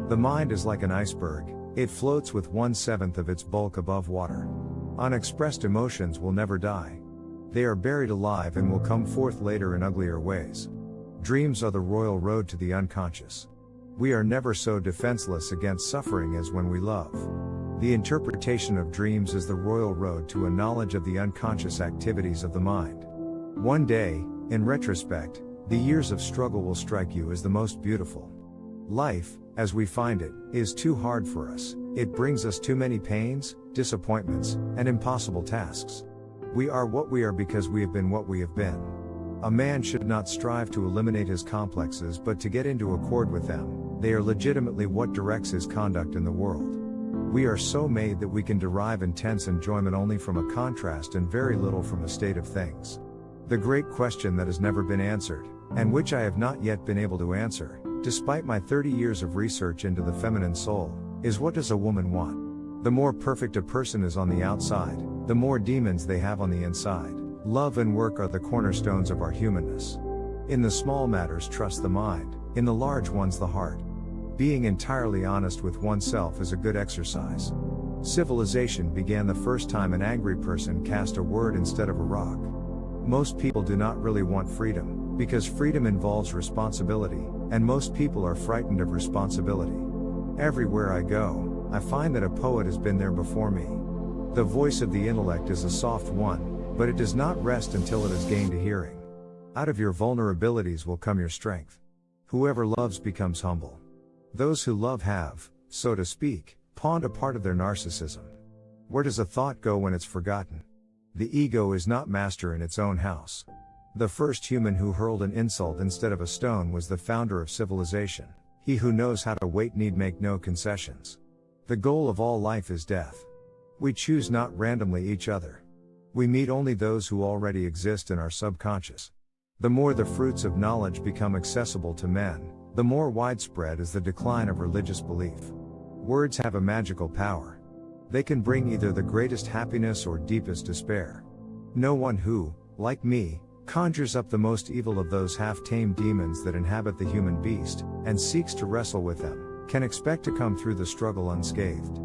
The mind is like an iceberg, it floats with 1/7 of its bulk above water. Unexpressed emotions will never die. They are buried alive and will come forth later in uglier ways. Dreams are the royal road to the unconscious. We are never so defenseless against suffering as when we love. The interpretation of dreams is the royal road to a knowledge of the unconscious activities of the mind. One day, in retrospect, the years of struggle will strike you as the most beautiful. Life, as we find it, is too hard for us. It brings us too many pains, disappointments, and impossible tasks. We are what we are because we have been what we have been. A man should not strive to eliminate his complexes but to get into accord with them. They are legitimately what directs his conduct in the world. We are so made that we can derive intense enjoyment only from a contrast and very little from a state of things. The great question that has never been answered, and which I have not yet been able to answer, despite my 30 years of research into the feminine soul, is what does a woman want? The more perfect a person is on the outside, the more demons they have on the inside. Love and work are the cornerstones of our humanness. In the small matters trust the mind, in the large ones the heart. Being entirely honest with oneself is a good exercise. Civilization began the first time an angry person cast a word instead of a rock. Most people do not really want freedom, because freedom involves responsibility, and most people are frightened of responsibility. Everywhere I go, I find that a poet has been there before me. The voice of the intellect is a soft one, but it does not rest until it has gained a hearing. Out of your vulnerabilities will come your strength. Whoever loves becomes humble. Those who love have, so to speak, pawned a part of their narcissism. Where does a thought go when it's forgotten? The ego is not master in its own house. The first human who hurled an insult instead of a stone was the founder of civilization. He who knows how to wait need make no concessions. The goal of all life is death. We choose not randomly each other. We meet only those who already exist in our subconscious. The more the fruits of knowledge become accessible to men, the more widespread is the decline of religious belief. Words have a magical power. They can bring either the greatest happiness or deepest despair. No one who, like me, conjures up the most evil of those half-tamed demons that inhabit the human beast, and seeks to wrestle with them, can expect to come through the struggle unscathed.